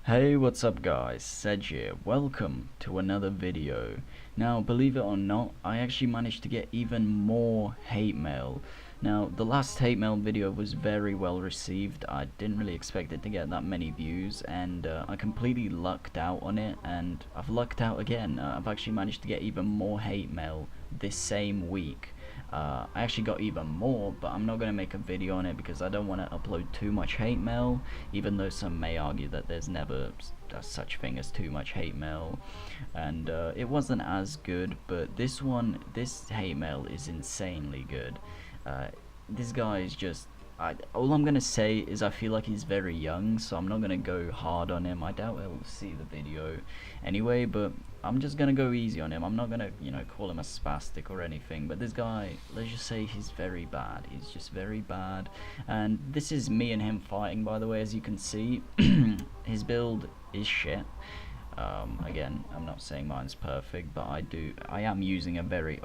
Hey, what's up guys, Sedge here. Welcome to another video. Now, believe it or not, I actually managed to get even more hate mail. Now, the last hate mail video was very well received. I didn't really expect it to get that many views, and I completely lucked out on it, and I've lucked out again. I've actually managed to get even more hate mail this same week. I actually got even more, but I'm not going to make a video on it because I don't want to upload too much hate mail, even though some may argue that there's never such thing as too much hate mail, and it wasn't as good, but this hate mail is insanely good. This guy is just, all I'm gonna say is I feel like he's very young, so I'm not gonna go hard on him. I doubt he'll see the video anyway, but I'm just gonna go easy on him. I'm not gonna, call him a spastic or anything, but this guy, let's just say he's very bad. He's just very bad, and this is me and him fighting, by the way. As you can see, his build is shit. Again, I'm not saying mine's perfect, but I am using a very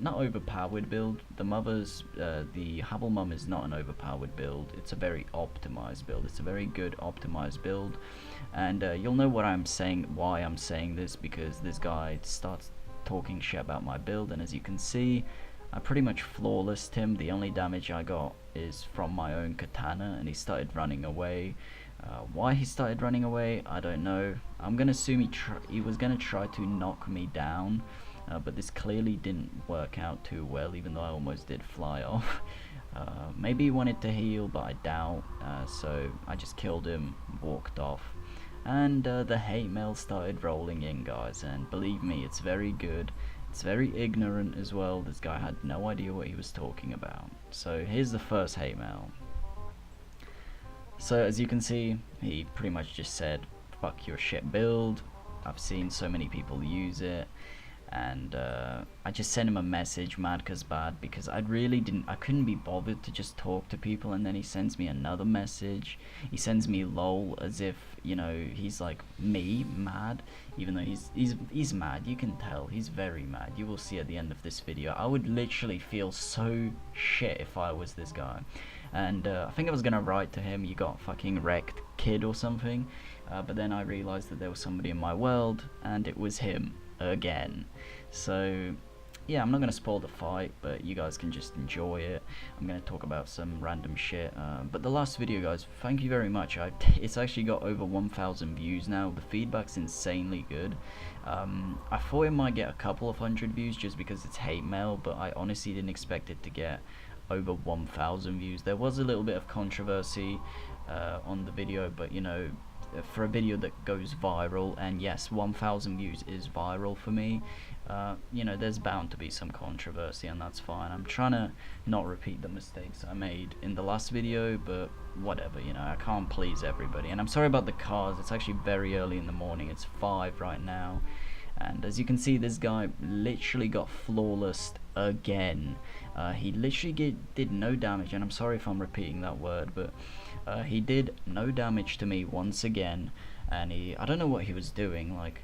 not overpowered build. The Havelmum is not an overpowered build. It's a very optimized build. It's a very good optimized build, and you'll know what I'm saying, why I'm saying this, because this guy starts talking shit about my build, and as you can see, I pretty much flawlessed him. The only damage I got is from my own katana, and he started running away. Why he started running away, I don't know. I'm gonna assume he was gonna try to knock me down, but this clearly didn't work out too well, even though I almost did fly off. Maybe he wanted to heal, but I doubt, so I just killed him, walked off, and the hate mail started rolling in, guys, and believe me, it's very good. It's very ignorant as well. This guy had no idea what he was talking about. So here's the first hate mail. So as you can see, he pretty much just said, fuck your shit build, I've seen so many people use it, and I just sent him a message, mad cause bad, because I couldn't be bothered to just talk to people, and then he sends me another message. He sends me lol, as if, he's like me, mad, even though he's mad. You can tell, he's very mad. You will see at the end of this video. I would literally feel so shit if I was this guy. And I think I was gonna write to him, you got fucking wrecked, kid, or something, but then I realized that there was somebody in my world, and it was him again. So yeah, I'm not gonna spoil the fight, but you guys can just enjoy it. I'm gonna talk about some random shit, but the last video, guys, thank you very much. It's actually got over 1,000 views now. The feedback's insanely good. I thought it might get a couple of hundred views just because it's hate mail, but I honestly didn't expect it to get over 1,000 views. There was a little bit of controversy on the video, but for a video that goes viral, and yes, 1,000 views is viral for me, there's bound to be some controversy, and that's fine. I'm trying to not repeat the mistakes I made in the last video, but whatever, I can't please everybody. And I'm sorry about the cars. It's actually very early in the morning. It's 5 right now, and as you can see, this guy literally got flawless again. He literally did no damage, and I'm sorry if I'm repeating that word, but he did no damage to me once again. And I don't know what he was doing. Like,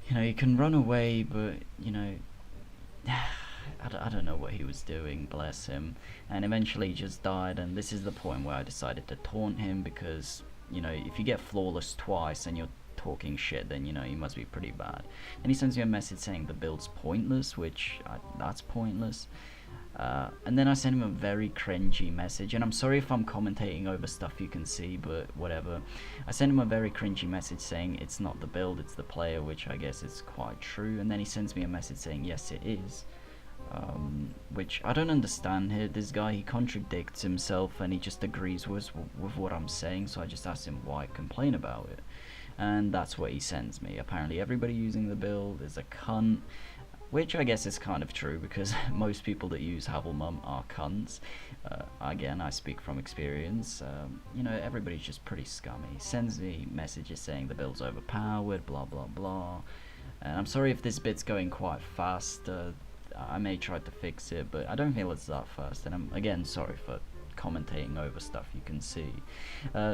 he can run away, but I don't know what he was doing, bless him. And eventually he just died, and this is the point where I decided to taunt him, because if you get flawless twice and you're talking shit, then you must be pretty bad. And he sends me a message saying the build's pointless, which that's pointless. And then I sent him a very cringy message, and I'm sorry if I'm commentating over stuff you can see, but whatever. I sent him a very cringy message saying it's not the build, it's the player, which I guess is quite true. And then he sends me a message saying yes, it is, which I don't understand here. This guy, he contradicts himself, and he just agrees with what I'm saying, so I just asked him why complain about it, and that's what he sends me. Apparently everybody using the build is a cunt, which I guess is kind of true, because most people that use Havelmum are cunts. Again, I speak from experience. Everybody's just pretty scummy. He sends me messages saying the build's overpowered, blah blah blah. And I'm sorry if this bit's going quite fast. I may try to fix it, but I don't feel it's that fast. And I'm again sorry for commentating over stuff you can see.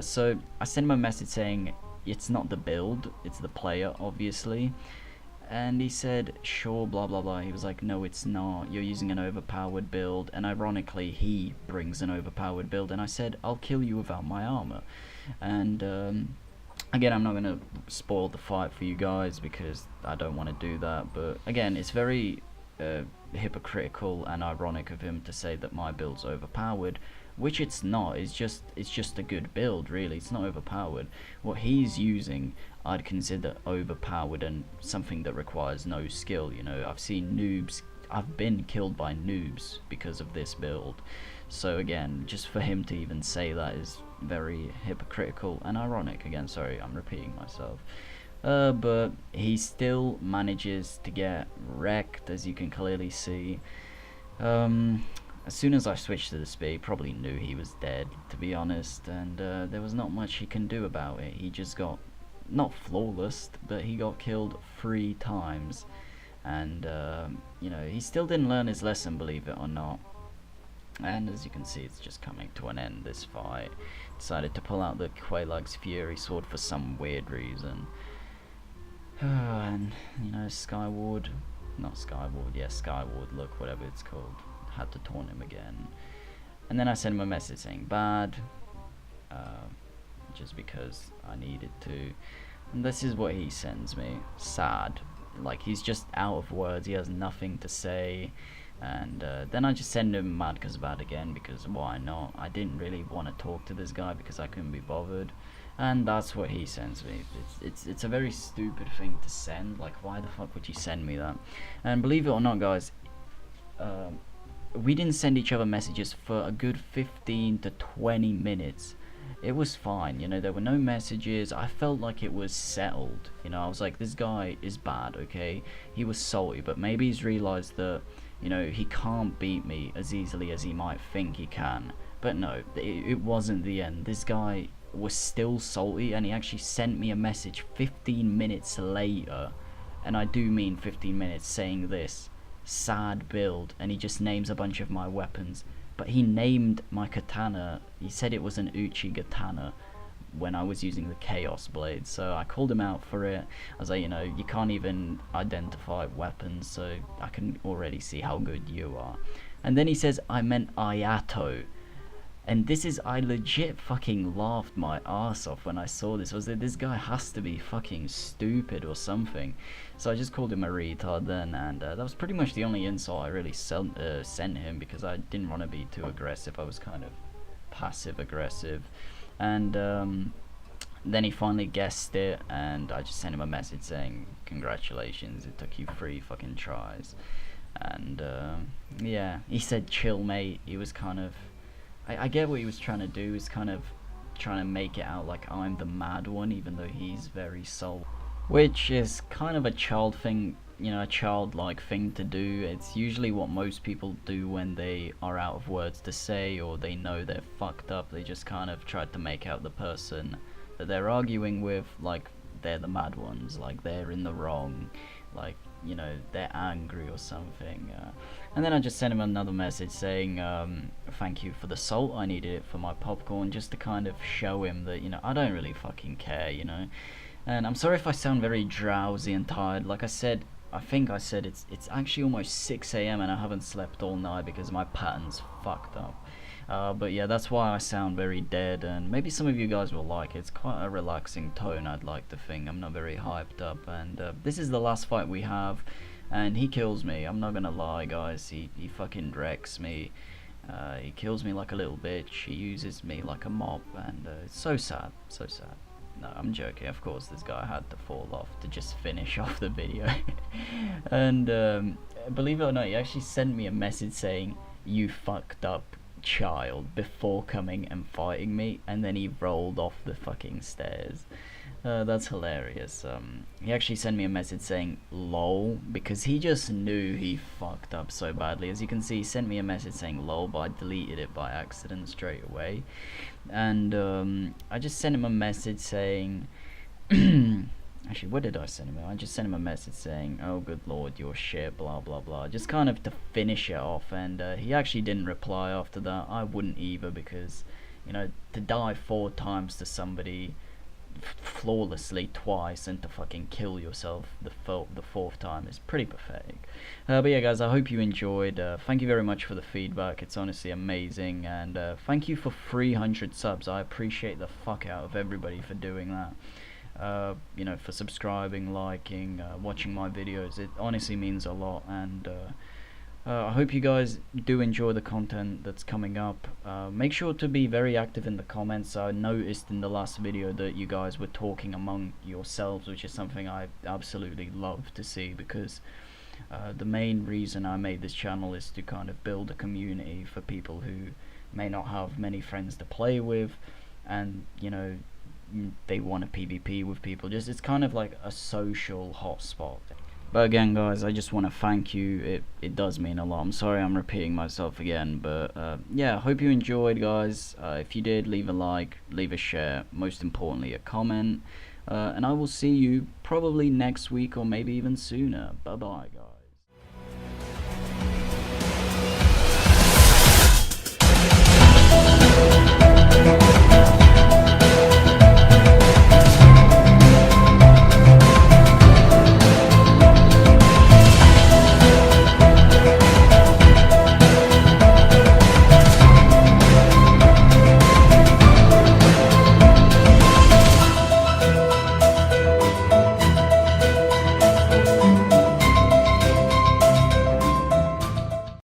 So I sent him a message saying it's not the build, it's the player, obviously. And he said, sure, blah blah blah. He was like, no, it's not, you're using an overpowered build. And ironically, he brings an overpowered build, and I said, I'll kill you without my armor. And Again, I'm not going to spoil the fight for you guys because I don't want to do that, but again, it's very hypocritical and ironic of him to say that my build's overpowered, which it's not. It's just a good build, really. It's not overpowered. What he's using I'd consider overpowered and something that requires no skill. You know, I've been killed by noobs because of this build. So again, just for him to even say that is very hypocritical and ironic. Again, sorry, I'm repeating myself. But he still manages to get wrecked, as you can clearly see. As soon as I switched to the speed, he probably knew he was dead, to be honest, and there was not much he can do about it. He just got, not flawless, but he got killed 3 times, and you know, he still didn't learn his lesson, believe it or not. And as you can see, it's just coming to an end, this fight. Decided to pull out the Quelaag's Fury Sword for some weird reason. And, you know, Skyward, look, whatever it's called, had to taunt him again. And then I sent him a message saying bad, just because I needed to. And this is what he sends me, sad. Like, he's just out of words, he has nothing to say. And then I just send him mad cause bad again, because why not? I didn't really want to talk to this guy because I couldn't be bothered. And that's what he sends me. It's a very stupid thing to send. Like, why the fuck would you send me that? And believe it or not, guys, we didn't send each other messages for a good 15 to 20 minutes. It was fine, you know, there were no messages. I felt like it was settled, you know. I was like, this guy is bad, okay? He was salty, but maybe he's realized that, you know, he can't beat me as easily as he might think he can. But no, it wasn't the end. This guy was still salty, and he actually sent me a message 15 minutes later, and I do mean 15 minutes, saying this: sad build, and he just names a bunch of my weapons. But he named my katana, he said it was an Uchi katana when I was using the Chaos Blade, so I called him out for it. I was like, you know, you can't even identify weapons, so I can already see how good you are. And then he says I meant Ayato, and this is, I legit fucking laughed my ass off when I saw this. I was like, this guy has to be fucking stupid or something. So I just called him a retard then, and that was pretty much the only insult I really sent him, because I didn't want to be too aggressive. I was kind of passive aggressive. And then he finally guessed it, and I just sent him a message saying, congratulations, it took you 3 fucking tries. And yeah, he said chill mate. He was kind of, I get what he was trying to do. He's kind of trying to make it out like I'm the mad one, even though he's very soul, which is kind of a child thing, you know, a childlike thing to do. It's usually what most people do when they are out of words to say, or they know they're fucked up. They just kind of try to make out the person that they're arguing with like they're the mad ones, like they're in the wrong, like, you know, they're angry or something. And then I just sent him another message saying thank you for the salt, I needed it for my popcorn, just to kind of show him that, you know, I don't really fucking care, you know. And I'm sorry if I sound very drowsy and tired. Like I said, I think I said it's actually almost 6 AM and I haven't slept all night because my pattern's fucked up. But yeah, that's why I sound very dead, and maybe some of you guys will like it. It's quite a relaxing tone, I'd like to think. I'm not very hyped up, and this is the last fight we have, and he kills me. I'm not gonna lie, guys. He fucking wrecks me. He kills me like a little bitch. He uses me like a mop, and it's so sad, so sad. No, I'm joking. Of course, this guy had to fall off to just finish off the video. And believe it or not, he actually sent me a message saying, "You fucked up, child," before coming and fighting me, and then he rolled off the fucking stairs. That's hilarious. He actually sent me a message saying lol, because he just knew he fucked up so badly. As you can see, he sent me a message saying lol, but I deleted it by accident straight away. And I just sent him a message saying actually, what did I send him? I just sent him a message saying, oh good lord, you're shit, blah blah blah, just kind of to finish it off. And he actually didn't reply after that. I wouldn't either, because, you know, to die 4 times to somebody flawlessly twice, and to fucking kill yourself the 4th time is pretty pathetic. But yeah, guys, I hope you enjoyed. Thank you very much for the feedback. It's honestly amazing, and thank you for 300 subs. I appreciate the fuck out of everybody for doing that. you know, for subscribing, liking, watching my videos. It honestly means a lot, and I hope you guys do enjoy the content that's coming up. Make sure to be very active in the comments. I noticed in the last video that you guys were talking among yourselves, which is something I absolutely love to see, because the main reason I made this channel is to kind of build a community for people who may not have many friends to play with, and you know, they want to PvP with people. Just, it's kind of like a social hotspot. But again, guys, I just want to thank you. It does mean a lot. I'm sorry I'm repeating myself again, but yeah, I hope you enjoyed, guys. If you did, leave a like, leave a share, most importantly a comment, and I will see you probably next week or maybe even sooner. Bye bye, guys.